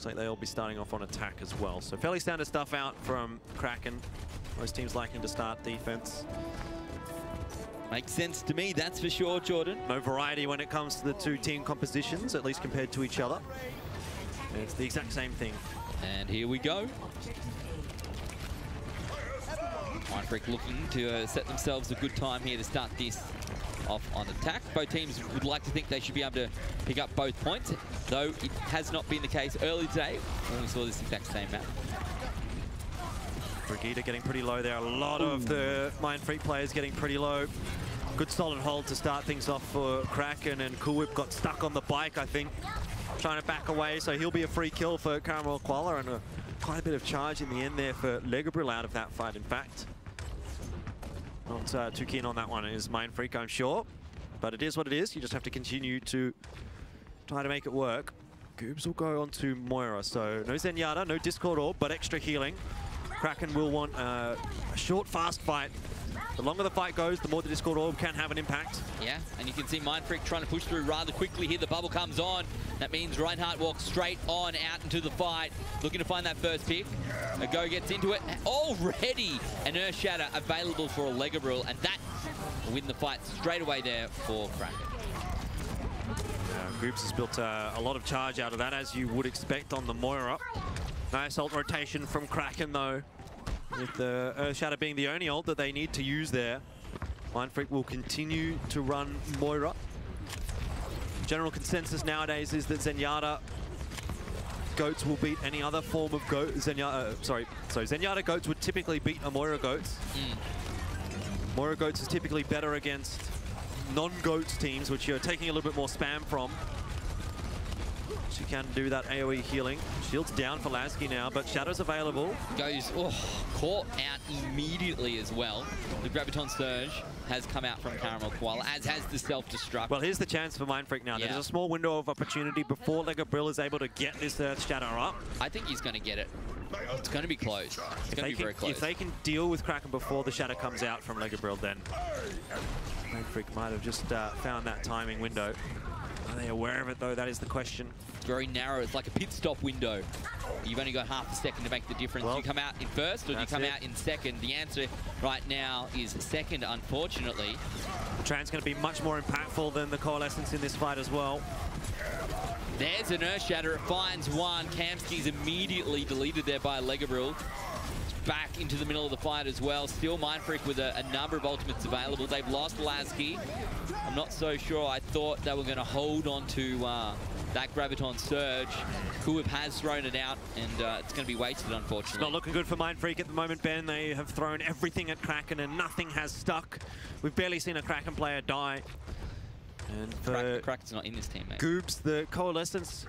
Looks like they'll be starting off on attack as well. So fairly standard stuff out from Kraken. Most teams liking to start defense. Makes sense to me, that's for sure, Jordan. No variety when it comes to the two team compositions, at least compared to each other. And it's the exact same thing. And here we go. Mindfreak looking to set themselves a good time here to start this off on attack. Both teams would like to think they should be able to pick up both points, though it has not been the case early today when we saw this exact same map. Brigitte getting pretty low there. A lot of the Mindfreak players getting pretty low. Good solid hold to start things off for Kraken, and Cool Whip got stuck on the bike, I think, trying to back away, so he'll be a free kill for Carroll Koala, and quite a bit of charge in the end there for Legabriel out of that fight, in fact. Not too keen on that one is Mindfreak, I'm sure. But it is what it is. You just have to continue to try to make it work. Goobs will go on to Moira. So no Zenyatta, no Discord Orb, but extra healing. Kraken will want a short, fast fight. The longer the fight goes, the more the Discord Orb can have an impact. Yeah, and you can see Mindfreak trying to push through rather quickly here. The bubble comes on. That means Reinhardt walks straight on out into the fight, looking to find that first pick. A Go gets into it. Already an Earth Shatter available for a Legabriel, and that will win the fight straight away there for Kraken. Groups has built a lot of charge out of that, as you would expect on the Moira. Nice ult rotation from Kraken, though. With the Earth Shatter being the only ult that they need to use there. Mindfreak will continue to run Moira. General consensus nowadays is that Zenyatta Goats will beat any other form of Goat. Zenyatta Goats would typically beat a Moira Goats. Moira Goats is typically better against non-Goats teams, which you're taking a little bit more spam from. She can do that AoE healing. Shield's down for Lasky now, but Shadow's available. Goes caught out immediately as well. The Graviton Surge has come out from Carroll Koala, as has the self-destruct. Well, here's the chance for Mindfreak now. Yeah. There's a small window of opportunity before Legabriel is able to get this Earth Shatter up. I think he's going to get it. It's going to be close. It's going to be very close. If they can deal with Kraken before the Shatter comes out from Legabriel, then Mindfreak might have just found that timing window. Are they aware of it, though? That is the question. It's very narrow. It's like a pit stop window. You've only got half a second to make the difference. Well, do you come out in first or do you come out in second? The answer right now is second, unfortunately. The Tran's going to be much more impactful than the Coalescence in this fight as well. There's an Earth Shatter. It finds one. Kamsky's immediately deleted there by Legabriel. Back into the middle of the fight as well. Still Mindfreak with a number of ultimates available. They've lost Lasky. I'm not so sure. I thought they were going to hold on to that Graviton Surge. Kuwip has thrown it out, and it's going to be wasted, unfortunately. It's not looking good for Mindfreak at the moment, Ben. They have thrown everything at Kraken, and nothing has stuck. We've barely seen a Kraken player die. And for Kraken's not in this team, mate. Goobs, the Coalescence,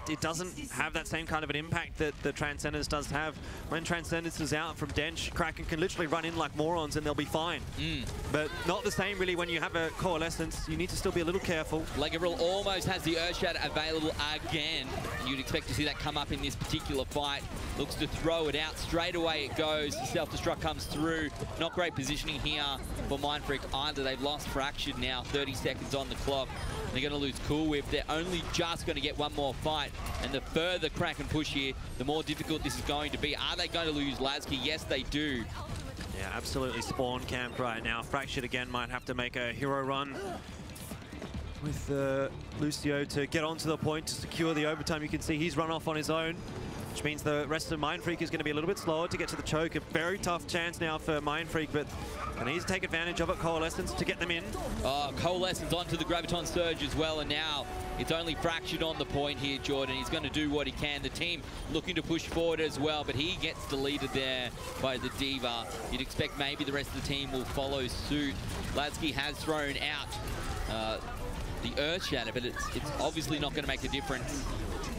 it doesn't have that same kind of an impact that the Transcendence does have. When Transcendence is out from Dench, Kraken can literally run in like morons and they'll be fine. But not the same really when you have a Coalescence. You need to still be a little careful. Legabriel almost has the Earth Shatter available again. You'd expect to see that come up in this particular fight. Looks to throw it out. Straight away it goes. The self-destruct comes through. Not great positioning here for Mindfreak either. They've lost Fraction now. 30 seconds on the clock. They're going to lose Cool Whip. They're only just going to get one more fight. And the further Kraken push here, the more difficult this is going to be. Are they going to lose Lasky? Yes, they do. Yeah, absolutely spawn camped right now. Fractured again might have to make a hero run with Lucio to get onto the point to secure the overtime. You can see he's run off on his own, which means the rest of Mindfreak is going to be a little bit slower to get to the choke. A very tough chance now for Mindfreak, but they need to take advantage of it. Coalescence to get them in. Coalescence onto the Graviton Surge as well, and now it's only Fractured on the point here, Jordan. He's going to do what he can. The team looking to push forward as well, but he gets deleted there by the D.Va. You'd expect maybe the rest of the team will follow suit. Lasky has thrown out the Earth Shatter, but it's obviously not going to make a difference.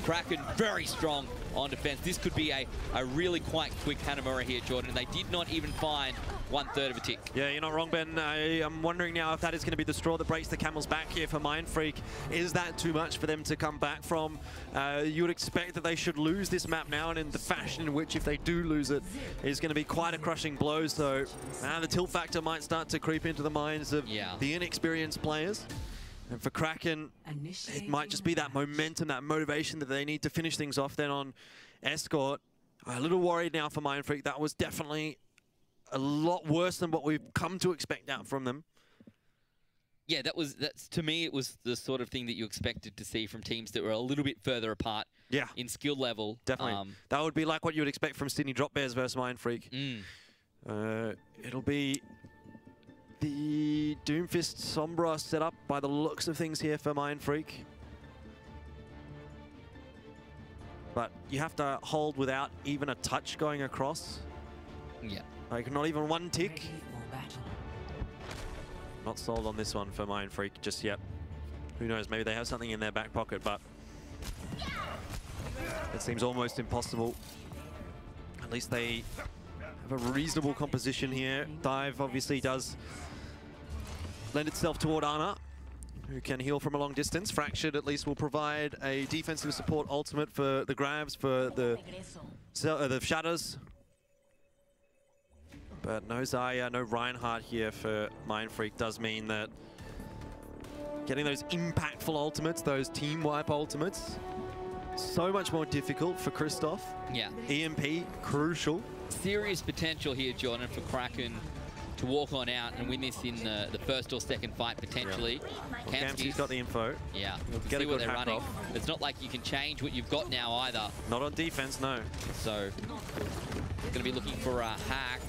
Kraken very strong on defense. This could be a really quite quick Hanamura here, Jordan. They did not even find 1/3 of a tick. Yeah, you're not wrong, Ben. I'm wondering now if that is going to be the straw that breaks the camel's back here for Mindfreak. Is that too much for them to come back from? You would expect that they should lose this map now, and in the fashion in which, if they do lose it, is going to be quite a crushing blow. So the tilt factor might start to creep into the minds of the inexperienced players. And for Kraken, it might just be that momentum, that motivation that they need to finish things off then on Escort. I'm a little worried now for Mindfreak. That was definitely a lot worse than what we've come to expect out from them. Yeah, that's to me, it was the sort of thing that you expected to see from teams that were a little bit further apart in skill level. Definitely. That would be like what you would expect from Sydney Drop Bears versus Mindfreak. It'll be the Doomfist Sombra setup by the looks of things here for Mindfreak. But you have to hold without even a touch going across. Yeah. Like not even one tick. Not sold on this one for Mindfreak just yet. Who knows, maybe they have something in their back pocket, but it seems almost impossible. At least they have a reasonable composition here. Dive obviously does lend itself toward Ana, who can heal from a long distance. Fractured at least will provide a defensive support ultimate for the grabs, for the shatters. But no Zaya, no Reinhardt here for Mindfreak does mean that getting those impactful ultimates, those team wipe ultimates, so much more difficult for Christoph. Yeah. EMP, crucial. Serious potential here, Jordan, for Kraken to walk on out and win this in the first or second fight, potentially. Well, Kamsky's got the info. Yeah, Get see a what good they're hack running. off. It's not like you can change what you've got now either. Not on defense, no. So, going to be looking for a hack.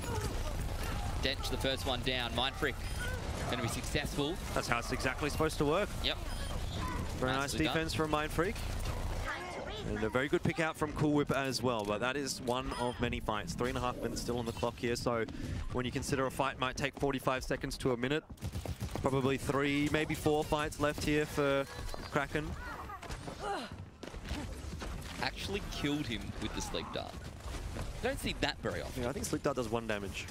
Dench the first one down. Mindfreak going to be successful. That's how it's exactly supposed to work. Yep. Very nice defense from Mindfreak. And a very good pick out from Cool Whip as well, but that is one of many fights. 3.5 minutes still on the clock here, so when you consider a fight might take 45 seconds to a minute, probably 3, maybe 4 fights left here for Kraken. Actually killed him with the sleep dart. Don't see that very often. Yeah, I think sleep dart does 1 damage.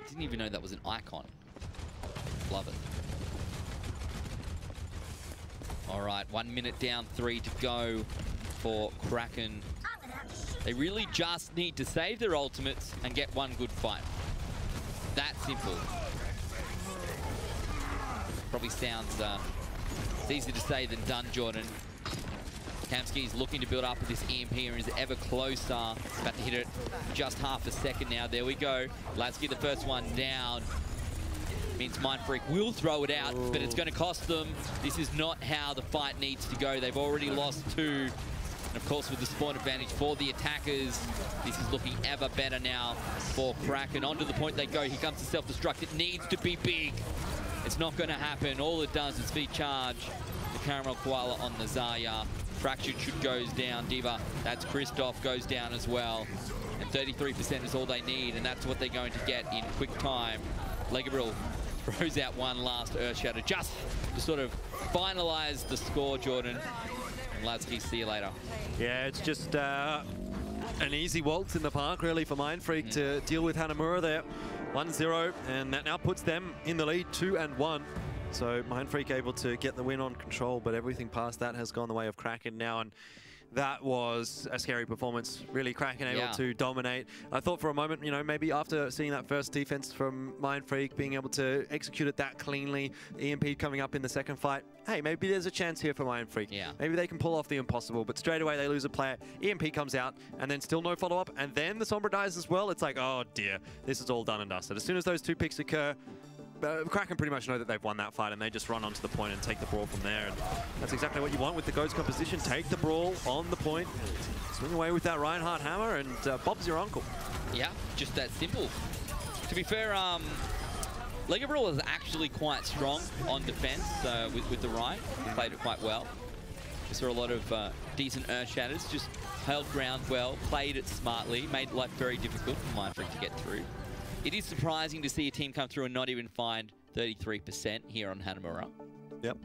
Didn't even know that was an icon. Love it. All right, 1 minute down, 3 to go for Kraken. They really just need to save their ultimates and get one good fight. That simple. Probably sounds it's easier to say than done, Jordan. Kamsky's looking to build up with this EMP and is ever closer. About to hit it just half a second now. There we go. Lasky, the first one down. Means Mindfreak will throw it out, but it's going to cost them. This is not how the fight needs to go. They've already lost 2. And of course, with the spawn advantage for the attackers, this is looking ever better now for Kraken. Onto the point they go. Here comes the self-destruct. It needs to be big. It's not going to happen. All it does is feed charge the Caramel Koala on the Zarya. Fractured should goes down. Diva, that's Christoph, goes down as well. And 33% is all they need, and that's what they're going to get in quick time. Legabriel throws out one last Earth Shatter just to sort of finalize the score, Jordan. And Lasky, see you later. Yeah, it's just an easy waltz in the park, really, for Mindfreak to deal with Hanamura there. 1-0, and that now puts them in the lead, 2-1. So Mindfreak able to get the win on control, but everything past that has gone the way of Kraken now, and that was a scary performance. Really, Kraken able to dominate. I thought for a moment, you know, maybe after seeing that first defense from Mindfreak, being able to execute it that cleanly, EMP coming up in the second fight, hey, maybe there's a chance here for Mindfreak. Yeah. Maybe they can pull off the impossible, but straight away they lose a player. EMP comes out, and then still no follow-up, and then the Sombra dies as well. It's like, oh dear, this is all done and dusted. As soon as those 2 picks occur, Kraken pretty much know that they've won that fight, and they just run onto the point and take the brawl from there. And that's exactly what you want with the Goats composition. Take the brawl on the point, swing away with that Reinhardt hammer, and Bob's your uncle. Yeah, just that simple. To be fair, Legabriel is actually quite strong on defense with the Ryan. He played it quite well. We saw a lot of decent Earth Shatters, just held ground well, played it smartly, made life very difficult for Mindfreak to get through. It is surprising to see a team come through and not even find 33% here on Hanamura. Yep.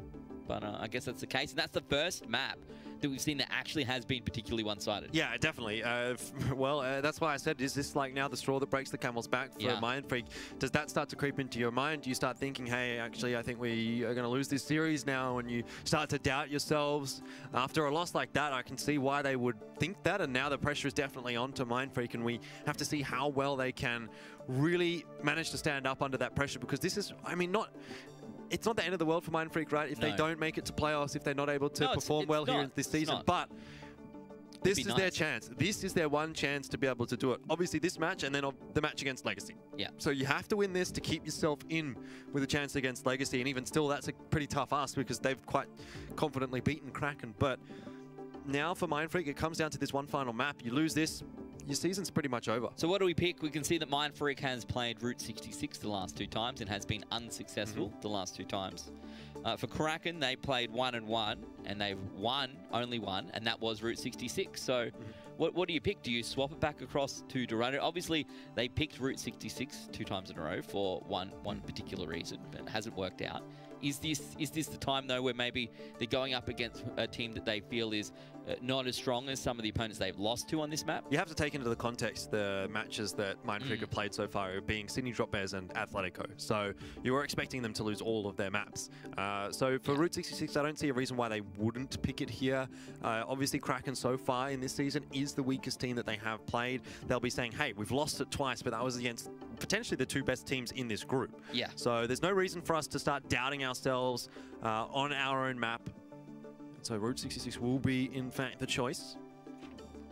But I guess that's the case, and that's the first map that we've seen that actually has been particularly one-sided. Yeah, definitely. That's why I said, is this like now the straw that breaks the camel's back for Mindfreak? Does that start to creep into your mind? Do you start thinking, hey, actually, I think we are going to lose this series now, and you start to doubt yourselves? After a loss like that, I can see why they would think that, and now the pressure is definitely on to Mindfreak, and we have to see how well they can really manage to stand up under that pressure, because this is, I mean, it's not the end of the world for Mindfreak, right? If they don't make it to playoffs, if they're not able to perform well here this season, but this is their chance. This is their one chance to be able to do it. Obviously this match, and then the match against Legacy. Yeah. So you have to win this to keep yourself in with a chance against Legacy, and even still, that's a pretty tough ask because they've quite confidently beaten Kraken. But now for Mindfreak, it comes down to this one final map. You lose this, your season's pretty much over. So what do we pick? We can see that Mindfreak has played Route 66 the last 2 times and has been unsuccessful the last 2 times. For Kraken, they played 1-1, and they've won only one, and that was Route 66. So what do you pick? Do you swap it back across to Dorado? Obviously, they picked Route 66 2 times in a row for one particular reason, but it hasn't worked out. Is this the time, though, where maybe they're going up against a team that they feel is not as strong as some of the opponents they've lost to on this map? You have to take into the context the matches that Mindfreak have played so far, being Sydney Drop Bears and Atletico. So you were expecting them to lose all of their maps. So for Route 66, I don't see a reason why they wouldn't pick it here. Obviously, Kraken so far in this season is the weakest team that they have played. They'll be saying, hey, we've lost it twice, but that was against potentially the 2 best teams in this group. Yeah. So there's no reason for us to start doubting ourselves on our own map. So Route 66 will be, in fact, the choice.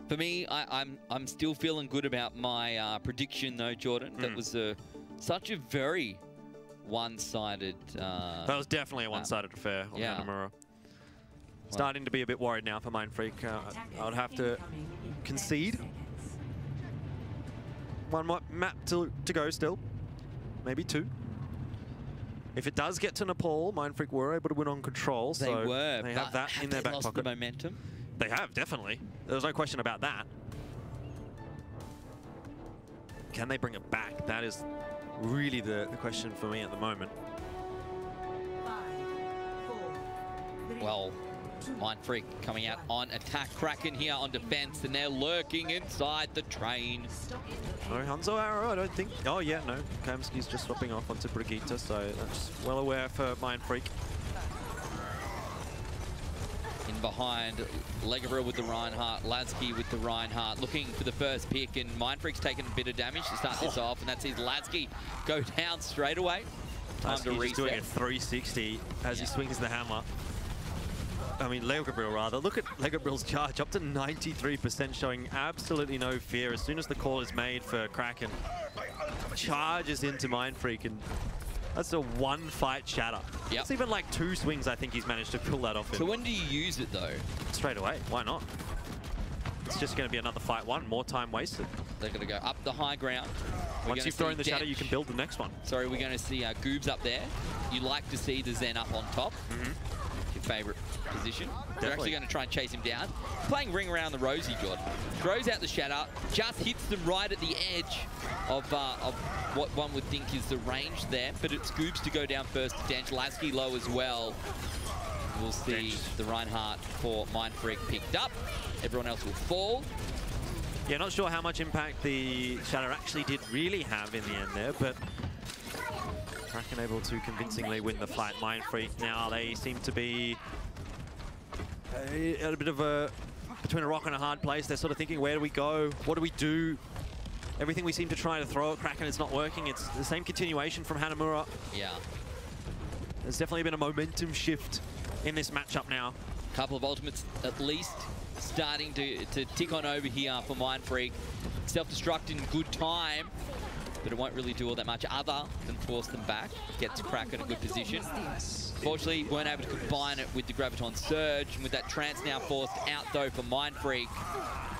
For me, I'm still feeling good about my prediction, though, Jordan. That was such a very one-sided... that was definitely a one-sided affair on Hanamura. Starting to be a bit worried now for Mindfreak. I would have to concede. One more map to go still. Maybe 2. If it does get to Nepal, Mindfreak were able to win on control. They were, they have that in their back lost pocket. The momentum? They have, definitely. There's no question about that. Can they bring it back? That is really the question for me at the moment. Well, Mindfreak coming out on attack. Kraken here on defense, and they're lurking inside the train. No Hanzo arrow, I don't think. Oh, yeah, no. Kamsky's just swapping off onto Brigitte, so that's well aware for Mindfreak. In behind, Legavril with the Reinhardt, Lasky with the Reinhardt, looking for the first pick, and Mindfreak's taken a bit of damage to start this off, and that sees Lasky go down straight away. Time to reset. Doing a 360 as he swings the hammer. I mean, Legavril rather. Look at Legavril's charge, up to 93%, showing absolutely no fear. As soon as the call is made for Kraken, charges into Mindfreak, and that's a 1-fight shatter. Yep. It's even like 2 swings I think he's managed to pull that off. So when do you use it, though? Straight away. Why not? It's just going to be another fight 1. More time wasted. They're going to go up the high ground. Once you've thrown the shatter, you can build the next one. Sorry, we're going to see Goobs up there. You like to see the Zen up on top. Your favorite position. They're actually going to try and chase him down. Playing ring around the rosy, Jordan. Throws out the shatter, just hits them right at the edge of what one would think is the range there. But it's Goobs to go down first to Dench. Lasky low as well. We'll see the Reinhardt for Mindfreak picked up. Everyone else will fall. Yeah, not sure how much impact the shatter actually did really have in the end there, but Kraken able to convincingly win the fight. Mindfreak now, they seem to be at a bit of a between a rock and a hard place. They're sort of thinking, where do we go? What do we do? Everything we seem to try to throw at Kraken is not working. It's the same continuation from Hanamura. Yeah. There's definitely been a momentum shift in this matchup now. Couple of ultimates at least starting to tick on over here for Mindfreak. Self-destruct in good time, but it won't really do all that much other than force them back. Gets Kraken in a good position. Fortunately, weren't able to combine it with the Graviton Surge, and with that trance now forced out though for Mindfreak,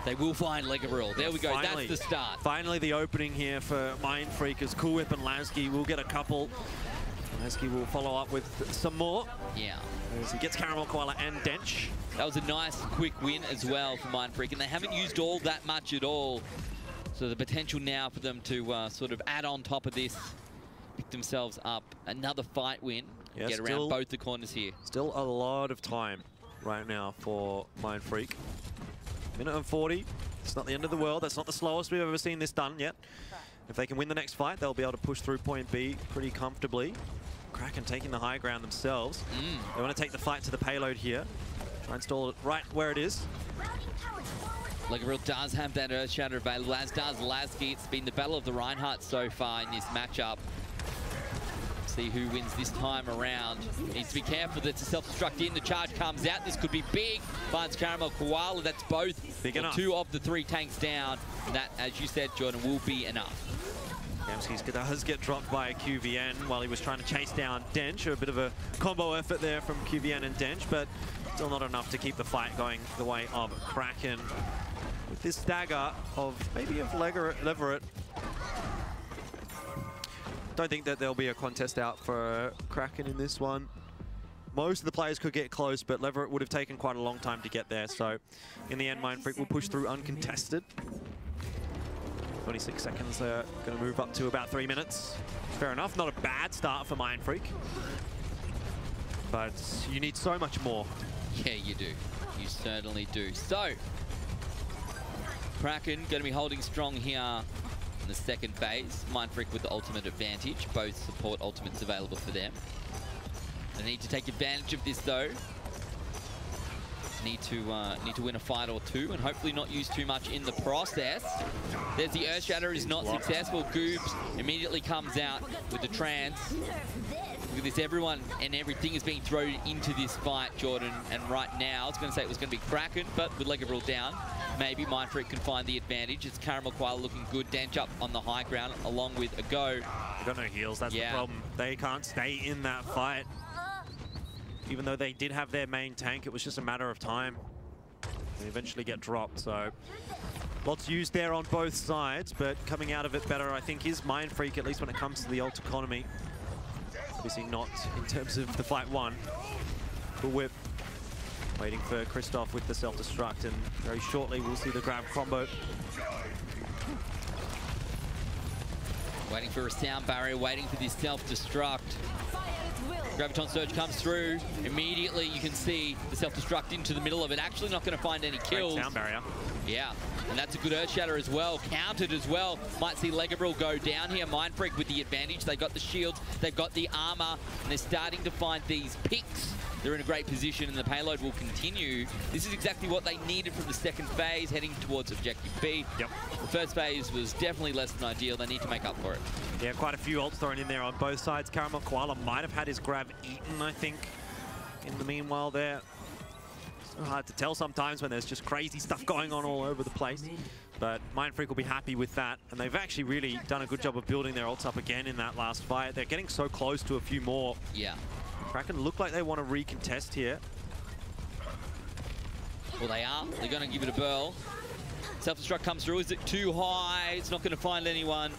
they will find Legavril. There we go, finally, that's the start. Finally the opening here for Mindfreak as Cool Whip and Lasky will get a couple. Lasky will follow up with some more. Yeah. As he gets Caramel Koala and Dench. That was a nice quick win as well for Mindfreak, and they haven't used all that much at all. So the potential now for them to sort of add on top of this, pick themselves up another fight win, get around both the corners here. Still a lot of time right now for Mindfreak. Minute and 40. It's not the end of the world. That's not the slowest we've ever seen this done yet. If they can win the next fight, they'll be able to push through point B pretty comfortably. Kraken taking the high ground themselves. They want to take the fight to the payload here. Try and stall it right where it is. Legabril does have that Earth Shatter available, as does Lasky. It's been the battle of the Reinhardt so far in this matchup. See who wins this time around. Needs to be careful that it's a self-destruct in. The charge comes out. This could be big. Finds Caramel Koala. That's both. Big enough. 2 of the 3 tanks down. And that, as you said, Jordan, will be enough. Gamsky does get dropped by a QVN while he was trying to chase down Dench. A bit of a combo effort there from QVN and Dench, but still not enough to keep the fight going the way of Kraken. With this dagger of maybe of Leverett. Don't think that there'll be a contest out for Kraken in this one. Most of the players could get close, but Leverett would have taken quite a long time to get there. So in the end, Mindfreak will push through uncontested. 26 seconds, going to move up to about 3 minutes. Fair enough, not a bad start for Mindfreak. But you need so much more. Yeah, you do. You certainly do. So, Kraken going to be holding strong here in the second phase. Mindfreak with the ultimate advantage. Both support ultimates available for them. They need to take advantage of this though. Need to win a fight or two and hopefully not use too much in the process. There's the Earth Shatter is not successful. Goobs immediately comes out with the trance. Look at this, everyone and everything is being thrown into this fight, Jordan. And right now, I was going to say it was going to be Kraken, but with Legabril down, maybe Mindfreak can find the advantage. It's Caramel Koala looking good. Dench up on the high ground along with a go. They've got no heals, that's the problem. They can't stay in that fight. Even though they did have their main tank, it was just a matter of time. They eventually get dropped, so lots used there on both sides, but coming out of it better, I think, is Mindfreak, at least when it comes to the ult economy. Obviously not in terms of the fight one. The whip, waiting for Christoph with the self-destruct, and very shortly we'll see the grab combo. Waiting for a sound barrier, waiting for this self-destruct. Graviton Surge comes through. Immediately you can see the self-destruct into the middle of it. Actually not going to find any kills. Great sound barrier. Yeah, and that's a good Earth Shatter as well. Countered as well. Might see Legabril go down here. Mindfreak with the advantage. They've got the shields, they've got the armor, and they're starting to find these picks. They're in a great position and the payload will continue. This is exactly what they needed from the second phase, heading towards Objective B. Yep. The first phase was definitely less than ideal. They need to make up for it. Yeah, quite a few ults thrown in there on both sides. Caramel Koala might have had his grab eaten, I think, in the meanwhile there. So hard to tell sometimes when there's just crazy stuff going on all over the place. But Mindfreak will be happy with that. And they've actually really done a good job of building their ults up again in that last fight. They're getting so close to a few more. Yeah. Kraken look like they want to recontest here. Well, they are. They're going to give it a burl. Self-destruct comes through. Is it too high? It's not going to find anyone.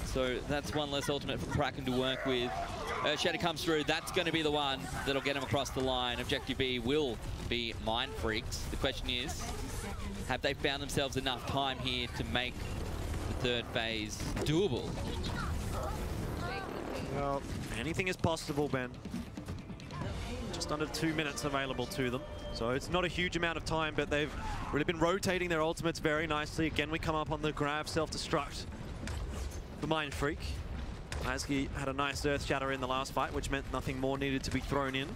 So that's one less ultimate for Kraken to work with. Shadow comes through. That's going to be the one that'll get him across the line. Objective B will be Mindfreaks. The question is, have they found themselves enough time here to make the third phase doable? Well, anything is possible, Ben. Just under 2 minutes available to them. So it's not a huge amount of time, but they've really been rotating their ultimates very nicely. Again, we come up on the grab self-destruct for Mindfreak. Lasky had a nice Earth Shatter in the last fight, which meant nothing more needed to be thrown in.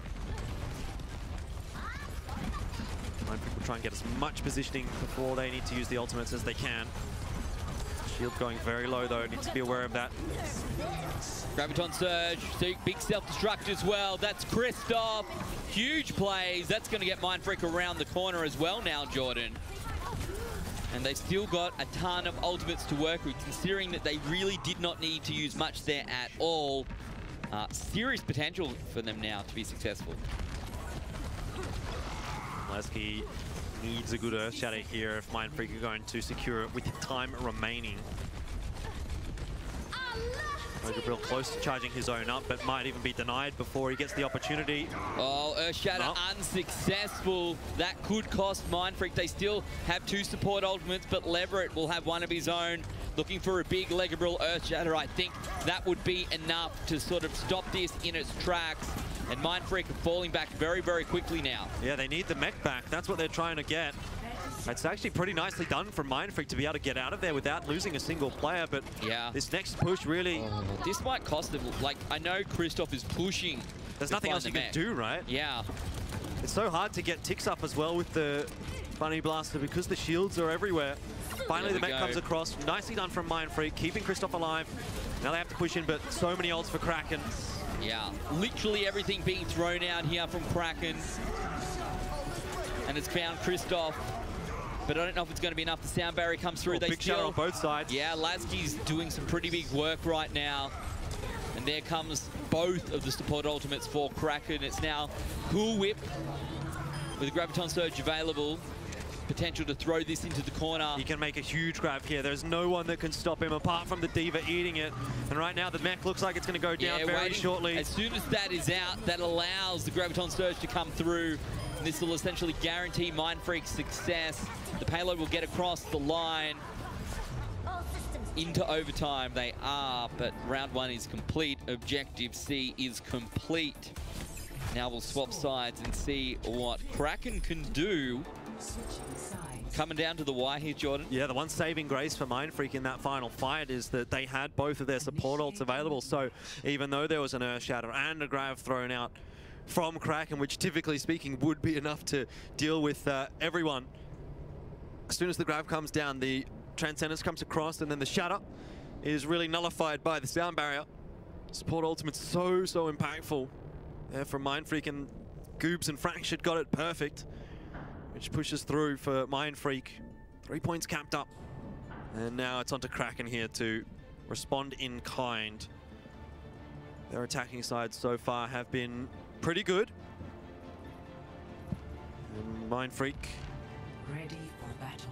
Mindfreak will try and get as much positioning before they need to use the ultimates as they can. Shield going very low though, needs to be aware of that. Graviton Surge, big self-destruct as well. That's Christoph. Huge plays. That's going to get Mindfreak around the corner as well now, Jordan. And they've still got a ton of ultimates to work with, considering that they really did not need to use much there at all. Serious potential for them now to be successful. Lasky needs a good Earth Shatter here if Mindfreak are going to secure it with time remaining. Gabriel close to charging his own up, but might even be denied before he gets the opportunity. Oh, Earth Shatter unsuccessful. That could cost Mindfreak. They still have 2 support ultimates, but Leverett will have one of his own. Looking for a big Legabril Earth Shatter. I think that would be enough to sort of stop this in its tracks. And Mindfreak are falling back very, very quickly now. Yeah, they need the mech back. That's what they're trying to get. It's actually pretty nicely done from Mindfreak to be able to get out of there without losing a single player, but yeah, this next push really... this might cost them. Like, I know Christoph is pushing. There's nothing else you can do, right? Yeah. It's so hard to get ticks up as well with the Bunny Blaster because the shields are everywhere. Finally, the mech comes across. Nicely done from Mindfreak, keeping Christoph alive. Now they have to push in, but so many ults for Kraken. Yeah, literally everything being thrown out here from Kraken. And it's found Christoph. But I don't know if it's going to be enough. The sound barrier comes through. They big shadow on both sides. Yeah, Lasky's doing some pretty big work right now. And there comes both of the support ultimates for Kraken. It's now Cool Whip with a Graviton Surge available. Potential to throw this into the corner. He can make a huge grab here. There's no one that can stop him apart from the D.Va eating it. And right now the mech looks like it's going to go down very shortly. As soon as that is out, that allows the Graviton Surge to come through. And this will essentially guarantee Mindfreak's success. The payload will get across the line. Into overtime they are, but round 1 is complete. Objective C is complete. Now we'll swap sides and see what Kraken can do. Coming down to the wire here, Jordan. Yeah, the one saving grace for Mindfreak in that final fight is that they had both of their support ults available. So even though there was an Earth Shatter and a Grav thrown out from Kraken, which typically speaking would be enough to deal with everyone, as soon as the Grav comes down, the Transcendence comes across, and then the Shatter is really nullified by the sound barrier. Support ultimate's so impactful there from Mindfreak, and Goobs and Fractured got it perfect, which pushes through for Mindfreak. 3 points capped up. And now it's onto Kraken here to respond in kind. Their attacking sides so far have been pretty good. And Mindfreak ready for battle.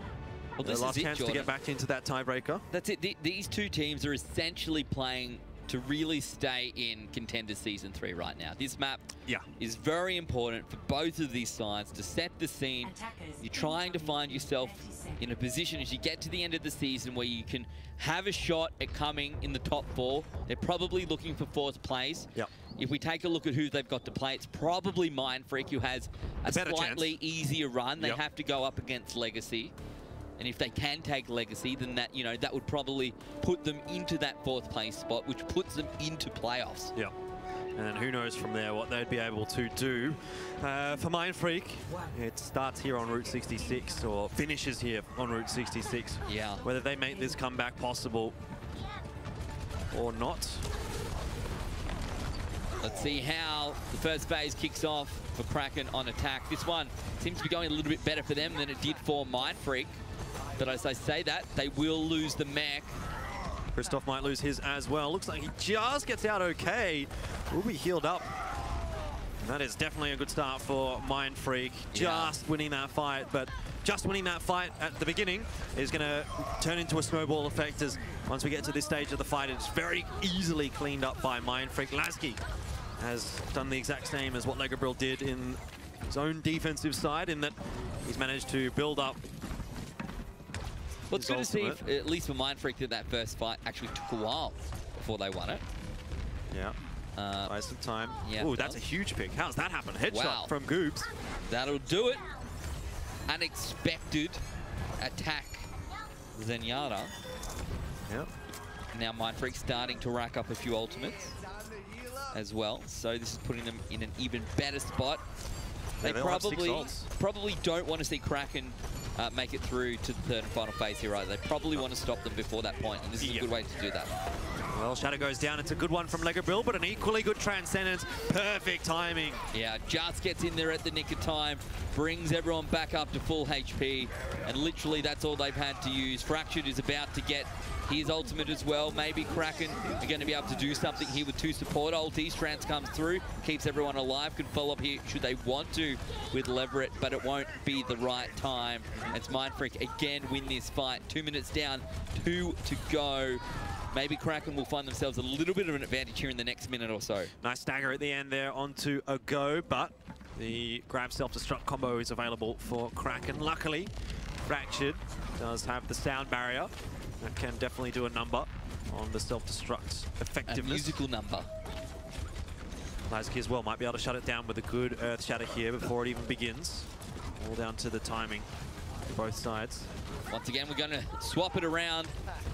Well, their last chance to get back into that tiebreaker. That's it. These two teams are essentially playing to really stay in Contenders Season 3 right now. This map is very important for both of these sides to set the scene. You're trying to find yourself in a position as you get to the end of the season where you can have a shot at coming in the top 4. They're probably looking for 4th place. If we take a look at who they've got to play, it's probably Mindfreak, who has a slightly easier run. They have to go up against Legacy. And if they can take Legacy, then that, you know, that would probably put them into that 4th place spot, which puts them into playoffs. Yeah. And who knows from there what they'd be able to do. For Mindfreak, it starts here on Route 66, or finishes here on Route 66. Yeah. Whether they make this comeback possible or not. Let's see how the first phase kicks off for Kraken on attack. This one seems to be going a little bit better for them than it did for Mindfreak. But as I say that, they will lose the mech. Christoph might lose his as well. Looks like he just gets out okay. Will be healed up. And that is definitely a good start for Mindfreak. Just winning that fight, but just winning that fight at the beginning is going to turn into a snowball effect, as once we get to this stage of the fight, it's very easily cleaned up by Mindfreak. Lasky has done the exact same as what Legabril did in his own defensive side, in that he's managed to build up. Well, it's good to see, at least for Mindfreak, that first fight actually took a while before they won it. Yeah. Buy some time. Yeah, ooh, that's a huge pick. How's that happen? Headshot from Goobs. That'll do it. Unexpected attack, Zenyatta. Yep. Now Mindfreak starting to rack up a few ultimates as well. So this is putting them in an even better spot. They probably don't want to see Kraken make it through to the 3rd and final phase here either. They probably want to stop them before that point, and this is a good way to do that. Well, Shadow goes down. It's a good one from Legabril, but an equally good Transcendence. Perfect timing. Yeah, just gets in there at the nick of time, brings everyone back up to full HP, and literally that's all they've had to use. Fractured is about to get his ultimate as well. Maybe Kraken are going to be able to do something here with 2 support ultis. Trans comes through, keeps everyone alive, can follow up here should they want to with Leverett, but it won't be the right time. It's Mindfreak again win this fight. 2 minutes down, 2 to go. Maybe Kraken will find themselves a little bit of an advantage here in the next minute or so. Nice stagger at the end there onto a go, but the grab self-destruct combo is available for Kraken. Luckily, Fractured does have the sound barrier. That can definitely do a number on the self-destruct effectiveness. A musical number. Lasky as well might be able to shut it down with a good Earth Shatter here before it even begins. All down to the timing, both sides. Once again, we're going to swap it around.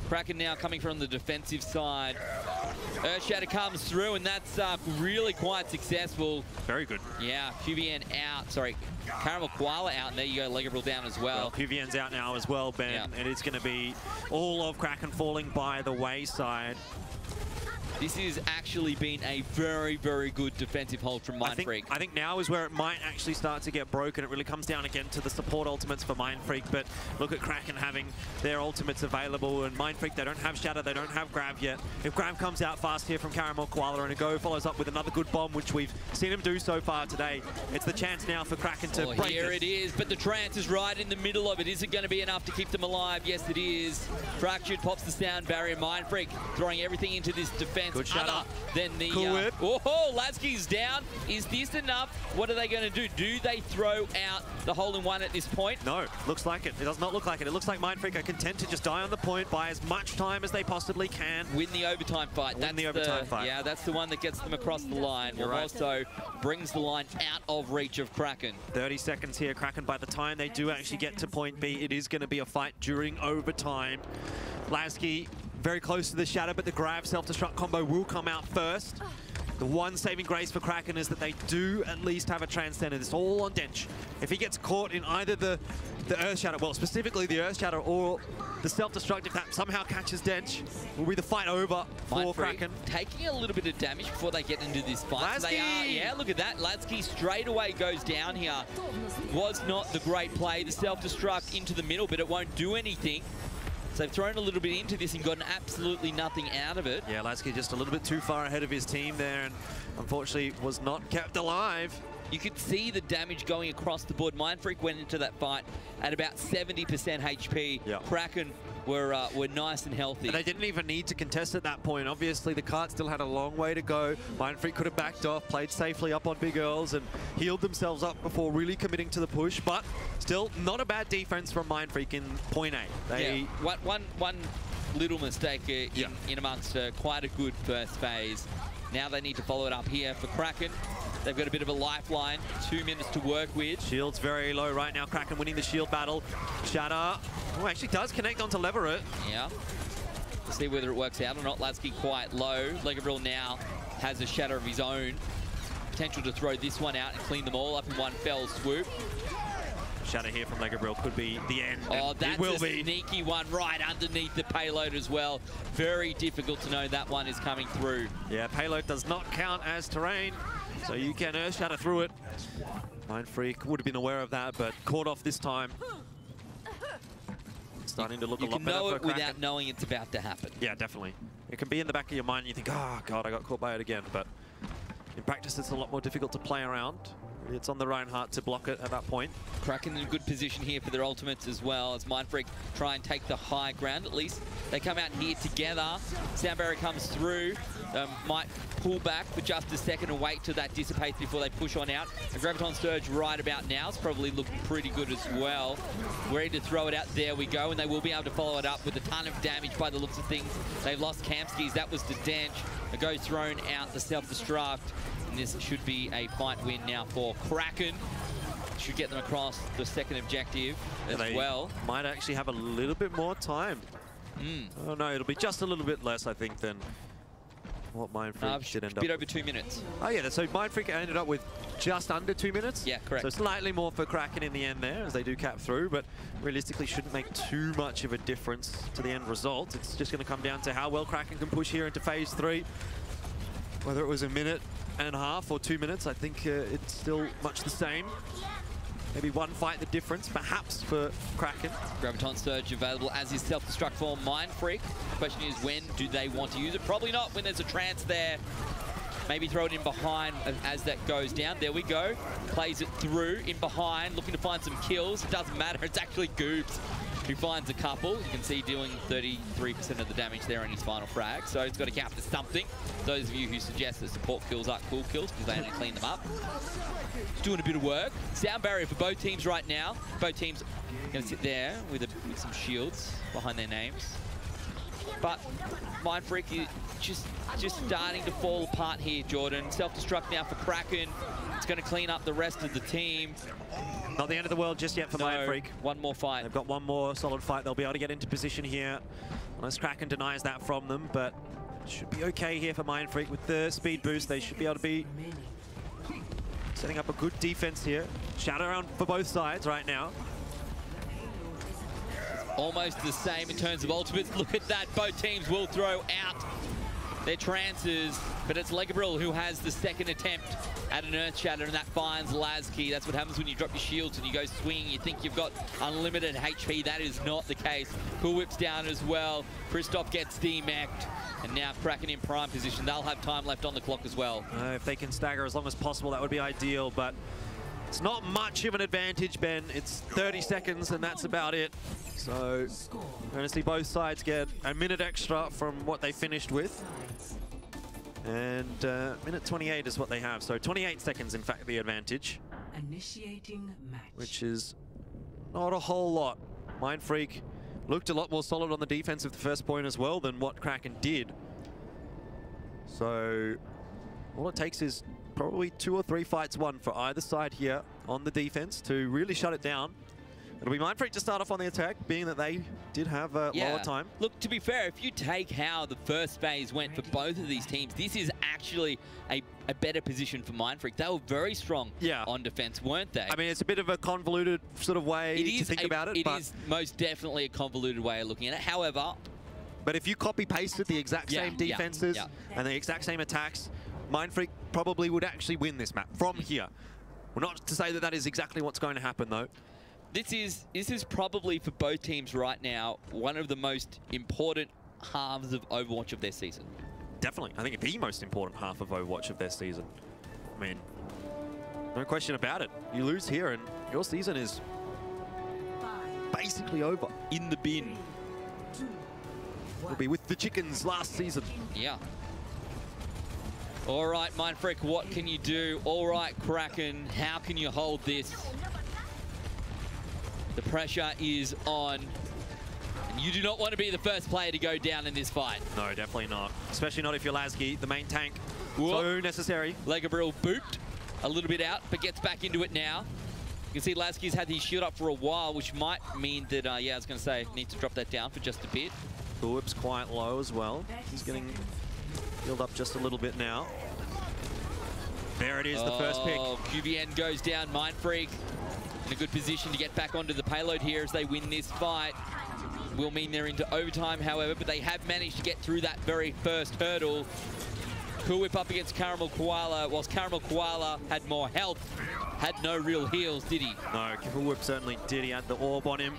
Kraken now coming from the defensive side. Earth Shatter comes through, and that's really quite successful. Very good. Yeah, QVN out. Sorry, Caramel Koala out, and there you go, Legabriel down as well. QVN's out now as well, Ben, yeah. and it's going to be all of Kraken falling by the wayside. This has actually been a very, very good defensive hold from Mindfreak. I think now is where it might actually start to get broken. It really comes down again to the support ultimates for Mindfreak, but look at Kraken having their ultimates available, and Mindfreak, they don't have Shatter, they don't have Grab yet. If Grab comes out fast here from Caramel Koala and a go follows up with another good bomb, which we've seen him do so far today, it's the chance now for Kraken to break here it is, but the trance is right in the middle of it. Is it going to be enough to keep them alive? Yes, it is. Fractured pops the sound barrier. Mindfreak throwing everything into this defense. Good shot. Then the cool whip. Oh, Lasky's down. Is this enough? What are they going to do? Do they throw out the hole-in-one at this point? No, looks like it. It does not look like it. It looks like Mindfreak are content to just die on the point, buy as much time as they possibly can. Win the overtime fight. Win the overtime fight. Yeah, that's the one that gets them across the line. You're right. Also brings the line out of reach of Kraken. 30 seconds here, Kraken. By the time they do actually get to point B, it is going to be a fight during overtime. Lasky very close to the Shatter, but the grab self-destruct combo will come out first. The one saving grace for Kraken is that they do at least have a Transcendent. It's all on Dench. If he gets caught in either the Earth Shatter, well, specifically the Earth Shatter or the self-destruct, if that somehow catches Dench, will be the fight over for Kraken. Taking a little bit of damage before they get into this fight. Lasky! They are, yeah, look at that. Lasky straight away goes down here. Was not the great play. The self-destruct into the middle, but it won't do anything. So they've thrown a little bit into this and gotten absolutely nothing out of it. Yeah, Lasky just a little bit too far ahead of his team there, and unfortunately was not kept alive. You could see the damage going across the board. Mindfreak went into that fight at about 70% HP. Yeah. Kraken were nice and healthy. And they didn't even need to contest at that point. Obviously, the cart still had a long way to go. Mindfreak could have backed off, played safely up on Big Earls, and healed themselves up before really committing to the push. But still, not a bad defense from Mindfreak in point A. Yeah, one little mistake in amongst quite a good first phase. Now they need to follow it up here for Kraken. They've got a bit of a lifeline, 2 minutes to work with. Shield's very low right now. Kraken winning the shield battle. Shatter, oh, actually does connect onto Leverett. Yeah. Let's see whether it works out or not. Lasky quite low. Legabriel now has a Shatter of his own. Potential to throw this one out and clean them all up in one fell swoop. Shatter here from Legabriel could be the end. Oh, that's a sneaky one right underneath the payload as well. Very difficult to know that one is coming through. Yeah, payload does not count as terrain, so you can Earth Shatter through it. Mindfreak would have been aware of that, but caught off this time. Starting to look a lot better for Kraken. You can know it without knowing it's about to happen. Yeah, definitely. It can be in the back of your mind and you think, oh, God, I got caught by it again. But in practice, it's a lot more difficult to play around. It's on the Reinhardt to block it at that point. Kraken in a good position here for their ultimates as well, as Mindfreak try and take the high ground. At least they come out here together. Sound barrier comes through. Might pull back for just a second and wait till that dissipates before they push on out. The Graviton Surge right about now is probably looking pretty good as well. Ready to throw it out. There we go. And they will be able to follow it up with a ton of damage by the looks of things. They've lost Kamskis. That was the Dench. A go thrown out, the self-destruct. And this should be a fight win now for Kraken. Should get them across the second objective as well. Might actually have a little bit more time. Oh no, it'll be just a little bit less, I think, than what Mindfreak should end up. A bit over 2 minutes. Oh yeah, so Mindfreak ended up with just under 2 minutes. Yeah, correct. So slightly more for Kraken in the end there, as they do cap through, but realistically shouldn't make too much of a difference to the end result. It's just going to come down to how well Kraken can push here into phase 3. Whether it was a minute and a half or 2 minutes, I think it's still much the same. Maybe one fight the difference, perhaps, for Kraken. Graviton Surge available as is self-destruct for Mindfreak. The question is, when do they want to use it? Probably not when there's a trance there. Maybe throw it in behind as that goes down. There we go. Plays it through, in behind, looking to find some kills. It doesn't matter, it's actually Goobs who finds a couple. You can see doing 33% of the damage there on his final frag. So it's got to count for something. Those of you who suggest that support kills are cool kills because they only clean them up. Doing a bit of work. Sound barrier for both teams right now. Both teams going to sit there with some shields behind their names. But Mindfreak is just starting to fall apart here, Jordan. Self-destruct now for Kraken. It's going to clean up the rest of the team. Not the end of the world just yet for Mindfreak. One more fight. They've got one more solid fight. They'll be able to get into position here, unless Kraken denies that from them, but should be okay here for Mindfreak with the speed boost. They should be able to be setting up a good defense here. Shadow around for both sides right now. Almost the same in terms of ultimates. Look at that. Both teams will throw out their trances, but it's Legabriel who has the second attempt at an Earth Shatter, and that finds Lasky. That's what happens when you drop your shields and you go swinging. You think you've got unlimited HP. That is not the case. Cool Whip's down as well. Christoph gets demeched, and now Kraken in prime position. They'll have time left on the clock as well. If they can stagger as long as possible, that would be ideal, but it's not much of an advantage, Ben. It's 30 seconds, and that's about it. So we're going to see both sides get a minute extra from what they finished with. And minute 28 is what they have. So 28 seconds, in fact, the advantage. Initiating match. Which is not a whole lot. Mindfreak looked a lot more solid on the defense of the first point as well than what Kraken did. So all it takes is probably 2 or 3 fights won for either side here on the defense to really shut it down. It'll be Mindfreak to start off on the attack, being that they did have lower time. Look, to be fair, if you take how the first phase went for both of these teams, this is actually a better position for Mindfreak. They were very strong on defense, weren't they? I mean, it's a bit of a convoluted sort of way to think about it. It is most definitely a convoluted way of looking at it. However, but if you copy-pasted the exact same defenses and the exact same attacks, Mindfreak probably would actually win this map from here. Well, not to say that that is exactly what's going to happen, though. This is probably, for both teams right now, one of the most important halves of Overwatch of their season. Definitely. I think the most important half of Overwatch of their season. I mean, no question about it. You lose here and your season is basically over. In the bin. We'll be with the chickens last season. Yeah. All right, Mindfreak, what can you do? All right, Kraken, how can you hold this? The pressure is on. And you do not want to be the first player to go down in this fight. No, definitely not. Especially not if you're Lasky, the main tank. Whoop. So necessary. Legabriel booped a little bit out, but gets back into it now. You can see Lasky's had his shield up for a while, which might mean that, yeah, I was going to say, need to drop that down for just a bit. The whip's quite low as well. He's getting healed up just a little bit now. There it is, the first pick. QVN goes down. Mindfreak in a good position to get back onto the payload here as they win this fight. Will mean they're into overtime, however, but they have managed to get through that very first hurdle. Cool Whip up against Caramel Koala, whilst Caramel Koala had more health, had no real heals, did he? No, Cool Whip certainly did. He had the orb on him.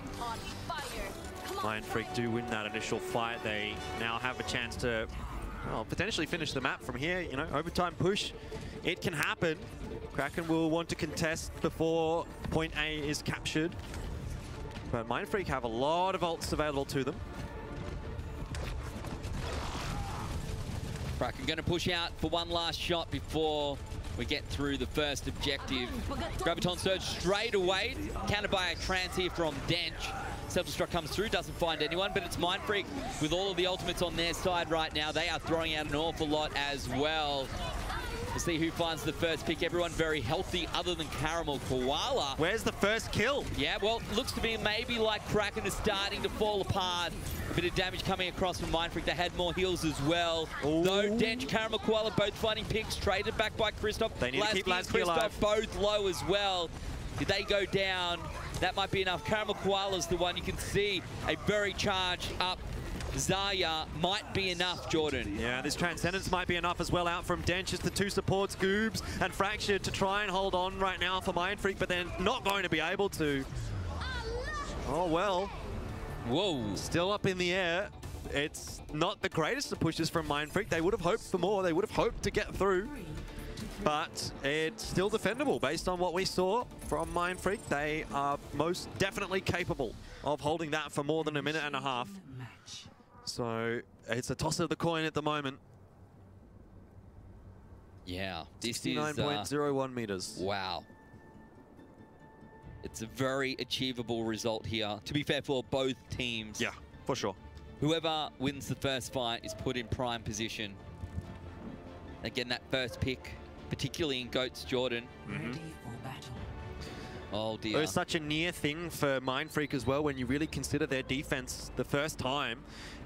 Mindfreak do win that initial fight. They now have a chance to, well, potentially finish the map from here. You know, overtime push, it can happen. Kraken will want to contest before point A is captured. But Mindfreak have a lot of ults available to them. Kraken going to push out for one last shot before we get through the first objective. Graviton Surge straight away, countered by a trance here from Dench. Self-destruct comes through, doesn't find anyone, but it's Mindfreak with all of the ultimates on their side right now. They are throwing out an awful lot as well. We'll see who finds the first pick. Everyone very healthy other than Caramel Koala. Where's the first kill? Yeah, well, looks to be maybe like Kraken is starting to fall apart. A bit of damage coming across from Mindfreak. They had more heals as well. Ooh. Though Dench, Caramel Koala both finding picks, traded back by Christoph. They need to keep Lasky alive. Both low as well. Did they go down? That might be enough. Caramel Koala's the one you can see. A very charged up Zarya might be enough, Jordan. Yeah, this Transcendence might be enough as well out from Dench. It's the two supports, Goobs and Fractured, to try and hold on right now for Mindfreak, but they're not going to be able to. Oh, well. Whoa. Still up in the air. It's not the greatest of pushes from Mindfreak. They would have hoped for more. They would have hoped to get through. But it's still defendable based on what we saw from Mindfreak. They are most definitely capable of holding that for more than a minute and a half. So it's a toss of the coin at the moment. Yeah, this is 69.01 meters. Wow. It's a very achievable result here, to be fair, for both teams. Yeah, for sure. whoever wins the first fight is put in prime position. Again, that first pick, particularly in GOAT's Jordan. Ready for battle. Oh dear. It was such a near thing for Mindfreak as well when you really consider their defense the first time.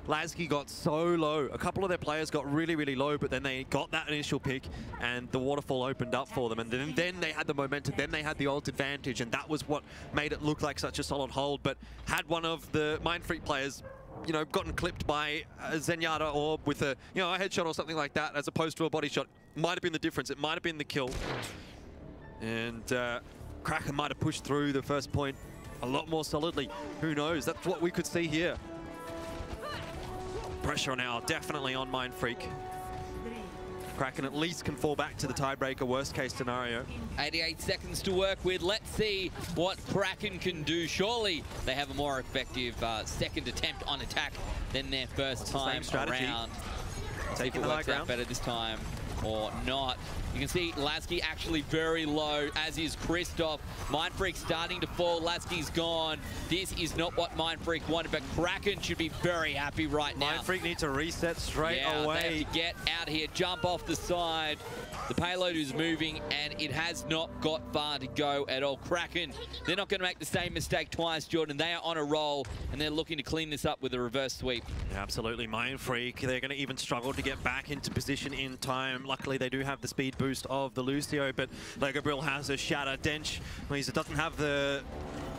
Lasky got so low. A couple of their players got really, really low, but then they got that initial pick and the waterfall opened up for them. And then they had the momentum, then they had the ult advantage, and that was what made it look like such a solid hold. But had one of the Mindfreak players, you know, gotten clipped by a Zenyatta or with a, you know, a headshot or something like that, as opposed to a body shot, might have been the difference. It might have been the kill. And Kraken might have pushed through the first point a lot more solidly. Who knows? That's what we could see here. Pressure now definitely on Mindfreak. Kraken at least can fall back to the tiebreaker, worst case scenario. 88 seconds to work with. Let's see what Kraken can do. Surely they have a more effective second attempt on attack than their first time around. See if it works out better this time or not. You can see Lasky actually very low, as is Christoph. Mindfreak starting to fall. Lasky's gone. This is not what Mindfreak wanted, but Kraken should be very happy right now. Mindfreak need to reset straight away. They have to get out of here, jump off the side. The payload is moving, and it has not got far to go at all. Kraken, they're not going to make the same mistake twice, Jordan. They are on a roll, and they're looking to clean this up with a reverse sweep. Yeah, absolutely. Mindfreak, they're going to even struggle to get back into position in time. Luckily, they do have the speed boost of the Lucio, but Legobril has a shatter. Dench, well, he doesn't have the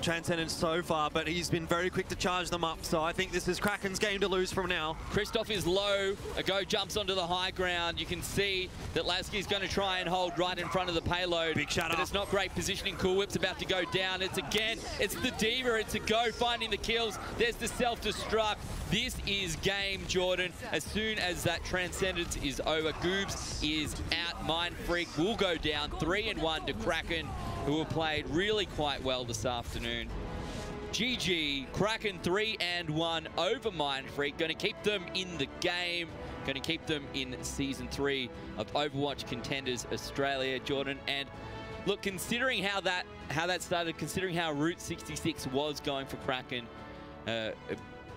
Transcendence so far, but he's been very quick to charge them up, so I think this is Kraken's game to lose from now. Christoph is low. A go jumps onto the high ground. You can see that Lasky's going to try and hold right in front of the payload. Big shatter. But it's not great positioning. Cool Whip's about to go down. It's the Diva. It's a go finding the kills. There's the self-destruct. This is game, Jordan. As soon as that Transcendence is over, Goobs is out. Mindfreak will go down 3-1 to Kraken, who have played really quite well this afternoon. GG, Kraken 3-1 over Mindfreak. Going to keep them in the game. Going to keep them in Season 3 of Overwatch Contenders Australia, Jordan. And look, considering how that started, considering how Route 66 was going for Kraken,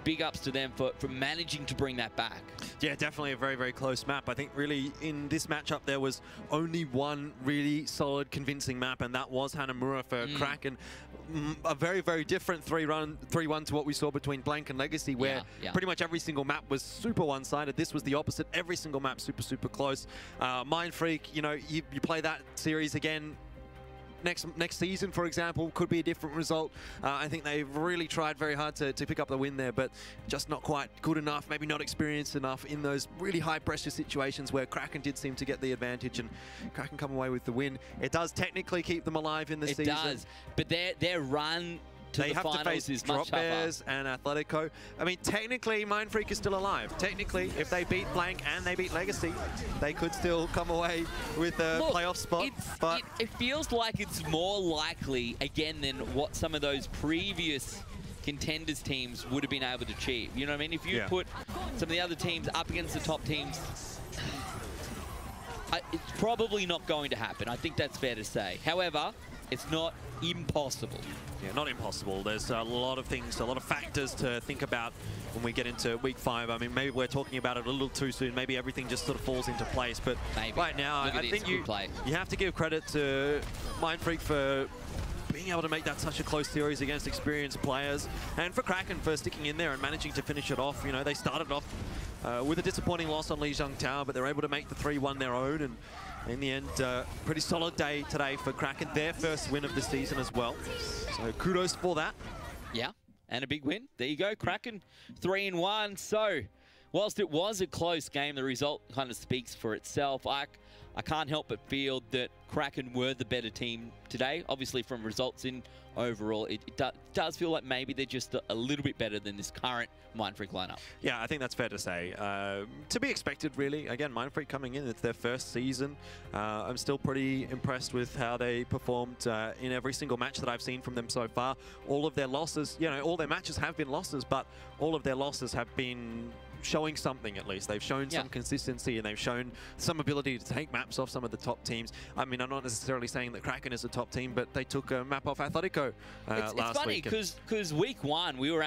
big ups to them for managing to bring that back. Yeah, definitely a very, very close map. I think really in this matchup there was only one really solid, convincing map, and that was Hanamura for Kraken. A very, very different 3-1 to what we saw between Blank and Legacy, where pretty much every single map was super one-sided. This was the opposite. Every single map super, super close. Mindfreak, you know, you play that series again, next season, for example, could be a different result. I think they've really tried very hard to pick up the win there, but just not quite good enough, maybe not experienced enough in those really high-pressure situations where Kraken did seem to get the advantage, and Kraken come away with the win. It does technically keep them alive in the season. It does, but their run to the finals is much tougher. Bears and Atletico. I mean, technically, Mindfreak is still alive. Technically, if they beat Blank and they beat Legacy, they could still come away with a playoff spot. But it feels like it's more likely, again, than what some of those previous Contenders teams would have been able to achieve. You know what I mean? If you put some of the other teams up against the top teams, it's probably not going to happen. I think that's fair to say. However, it's not impossible. Yeah, not impossible. There's a lot of things, a lot of factors to think about when we get into week 5. I mean, maybe we're talking about it a little too soon. Maybe everything just sort of falls into place. But right now, I think you have to give credit to Mindfreak for being able to make that such a close series against experienced players, and for Kraken for sticking in there and managing to finish it off. You know, they started off with a disappointing loss on Lijiang Tower, but they're able to make the 3-1 their own, and in the end, pretty solid day today for Kraken, their first win of the season as well. So kudos for that. Yeah, and a big win. There you go, Kraken 3-1. So whilst it was a close game, the result kind of speaks for itself. I can't help but feel that Kraken were the better team today. Obviously, from results in overall, it does feel like maybe they're just a little bit better than this current Mindfreak lineup. Yeah, I think that's fair to say. To be expected, really. Again, Mindfreak coming in, it's their first season. I'm still pretty impressed with how they performed in every single match that I've seen from them so far. All of their losses, you know, all their matches have been losses, but all of their losses have been showing something at least. They've shown some consistency, and they've shown some ability to take maps off some of the top teams. I mean, I'm not necessarily saying that Kraken is a top team, but they took a map off Atletico last week. It's funny because week one we were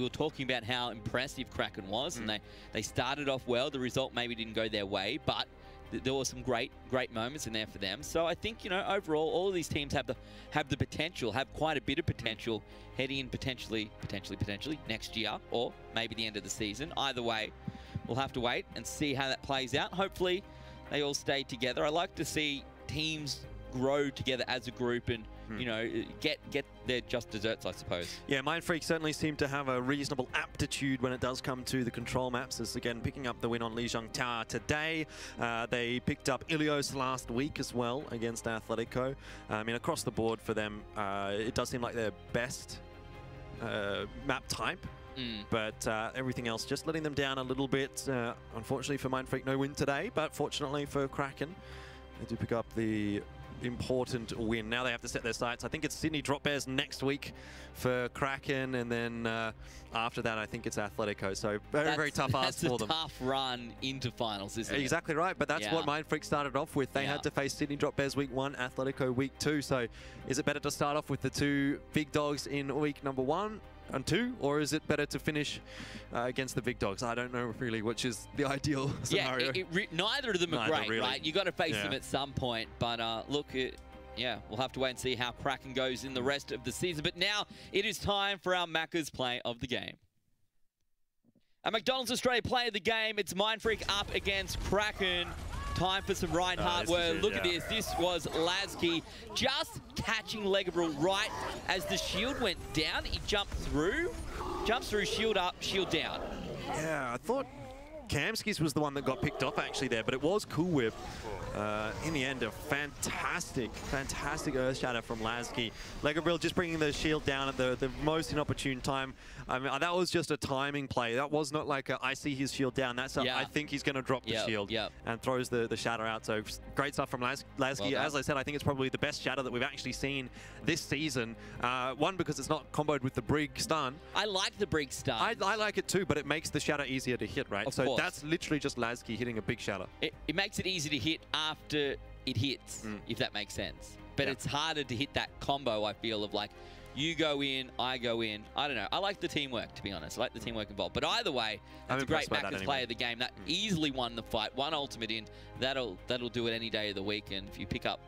talking about how impressive Kraken was, and they started off well. The result maybe didn't go their way, but there were some great moments in there for them. So I think, you know, overall, all of these teams have the potential, have quite a bit of potential heading in potentially next year, or maybe the end of the season. Either way, we'll have to wait and see how that plays out. Hopefully, they all stay together. I like to see teams grow together as a group and you know, get their just desserts, I suppose. Yeah, Mindfreak certainly seem to have a reasonable aptitude when it does come to the control maps. As again, picking up the win on Lijiang Tower today. They picked up Ilios last week as well against Atletico. I mean, across the board for them, it does seem like their best map type. But everything else just letting them down a little bit. Unfortunately for Mindfreak, no win today, but fortunately for Kraken, they do pick up the important win. Now they have to set their sights. I think it's Sydney Drop Bears next week for Kraken, and then after that I think it's Atletico. So very tough ask for them. That's a tough run into finals, isn't it? Exactly right, but that's what Mindfreak started off with. They had to face Sydney Drop Bears week 1, Atletico week 2. So is it better to start off with the two big dogs in week number 1 and 2, or is it better to finish against the big dogs? I don't know really which is the ideal scenario. Neither of them are great, really. Right? You got to face them at some point. But look, we'll have to wait and see how Kraken goes in the rest of the season. But now it is time for our Macca's play of the game. A McDonald's Australia play of the game. It's Mindfreak up against Kraken. Time for some Reinhardt work. Look at this. This was Lasky just catching Legabrel right as the shield went down. He jumps through, shield up, shield down. Yeah, I thought Kamsky's was the one that got picked off actually there, but it was Cool Whip. In the end, a fantastic Earth Shatter from Lasky. Legabrel just bringing the shield down at the most inopportune time. I mean, that was just a timing play. That was not like I see his shield down. That's I think he's going to drop the shield and throws the shatter out. So great stuff from Lasky. As I said, I think it's probably the best shatter that we've actually seen this season. One, because it's not comboed with the Brig stun. I like the Brig stun. I like it too, but it makes the shatter easier to hit, right? So that's literally just Lasky hitting a big shatter. It makes it easy to hit after it hits, if that makes sense. But it's harder to hit that combo, I feel, of like, you go in, I go in. I don't know. I like the teamwork, to be honest. I like the teamwork involved. But either way, that's a great Macca's play of the game. That easily won the fight. One ultimate in. That'll do it any day of the week. And if you pick up